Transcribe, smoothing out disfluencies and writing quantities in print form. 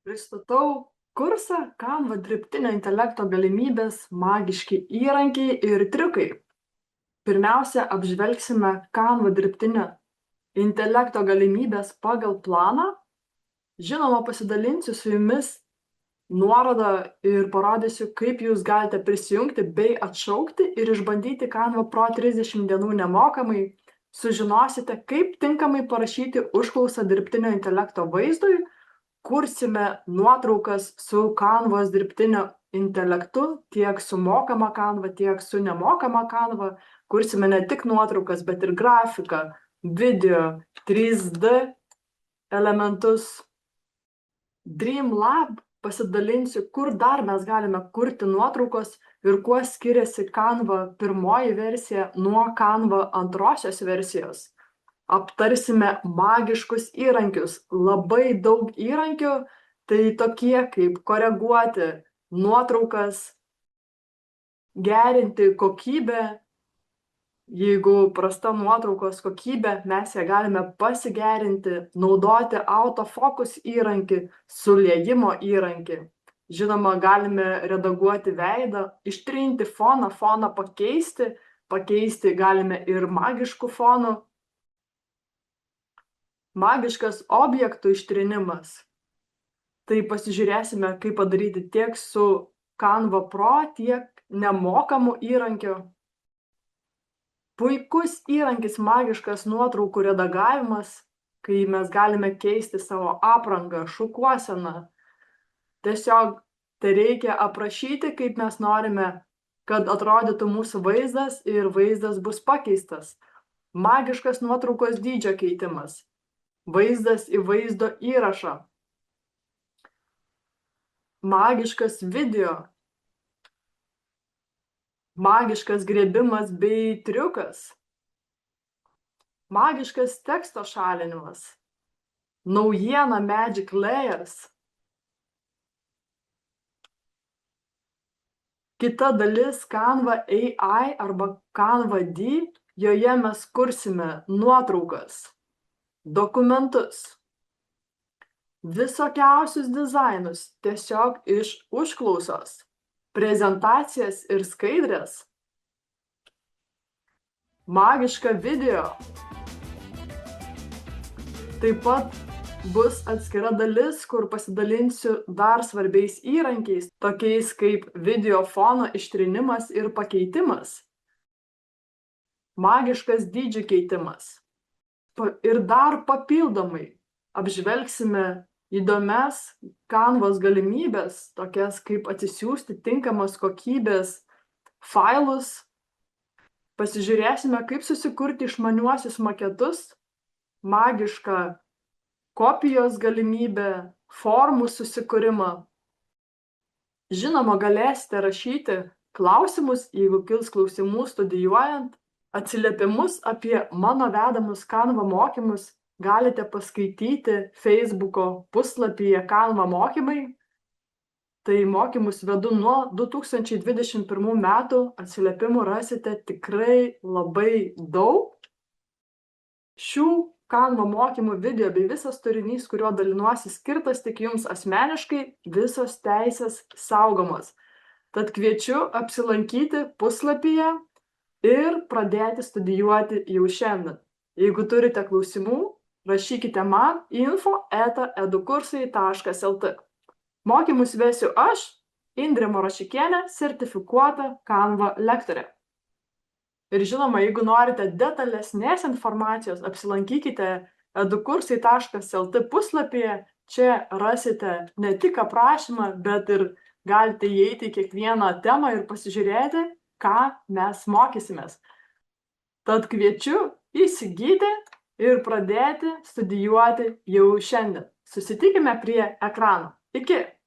Pristatau kursą Canva dirbtinio intelekto galimybės, magiški įrankiai ir triukai. Pirmiausia, apžvelgsime Canva dirbtinio intelekto galimybės pagal planą. Žinoma, pasidalinsiu su jumis nuorodą ir parodysiu, kaip jūs galite prisijungti bei atšaukti ir išbandyti Canva Pro 30 dienų nemokamai. Sužinosite, kaip tinkamai parašyti užklausą dirbtinio intelekto vaizdui. Kursime nuotraukas su Canvos dirbtiniu intelektu, tiek su mokama Canva, tiek su nemokama Canva. Kursime ne tik nuotraukas, bet ir grafiką, video, 3D elementus. Dreamlab pasidalinsiu, kur dar mes galime kurti nuotraukos ir kuo skiriasi Canva pirmoji versija nuo Canva antrosios versijos. Aptarsime magiškus įrankius. Labai daug įrankių, tai tokie kaip koreguoti nuotraukas, gerinti kokybę. Jeigu prasta nuotraukos kokybė, mes ją galime pasigerinti, naudoti autofocus įrankį, suliejimo įrankį. Žinoma, galime redaguoti veidą, ištrinti foną, foną pakeisti galime ir magiškų fonų. Magiškas objektų ištrinimas. Tai pasižiūrėsime, kaip padaryti tiek su Canva Pro, tiek nemokamu įrankiu. Puikus įrankis magiškas nuotraukų redagavimas, kai mes galime keisti savo aprangą, šukuoseną. Tiesiog tai reikia aprašyti, kaip mes norime, kad atrodytų mūsų vaizdas ir vaizdas bus pakeistas. Magiškas nuotraukos dydžio keitimas. Vaizdas į vaizdo įrašą. Magiškas video. Magiškas griebimas bei triukas. Magiškas teksto šalinimas. Naujiena Magic Layers. Kita dalis Canva AI arba Canva D, joje mes kursime nuotraukas, dokumentus, visokiausius dizainus tiesiog iš užklausos, prezentacijas ir skaidres, magišką video. Taip pat bus atskira dalis, kur pasidalinsiu dar svarbiais įrankiais, tokiais kaip video fono ištrinimas ir pakeitimas, magiškas dydžių keitimas. Ir dar papildomai apžvelgsime įdomias Canvos galimybės, tokias kaip atsisiųsti tinkamos kokybės failus. Pasižiūrėsime, kaip susikurti išmaniuosius maketus, magišką kopijos galimybę, formų susikūrimą. Žinoma, galėsite rašyti klausimus, jeigu kils klausimų studijuojant. Atsiliepimus apie mano vedamus Canva mokymus galite paskaityti Facebooko puslapyje Canva mokymai. Tai mokymus vedu nuo 2021 metų, atsiliepimų rasite tikrai labai daug. Šių Canva mokymų video bei visas turinys, kuriuo dalinuosi, skirtas tik jums asmeniškai, visos teisės saugomos. Tad kviečiu apsilankyti puslapyje ir pradėti studijuoti jau šiandien. Jeigu turite klausimų, rašykite man info@edukursai.lt. Mokymus vesiu aš, Indrė Morošikienė, sertifikuota Canva lektorė. Ir žinoma, jeigu norite detalesnės informacijos, apsilankykite edukursai.lt puslapyje. Čia rasite ne tik aprašymą, bet ir galite įeiti į kiekvieną temą ir pasižiūrėti, ką mes mokysimės. Tad kviečiu įsigyti ir pradėti studijuoti jau šiandien. Susitikime prie ekrano. Iki!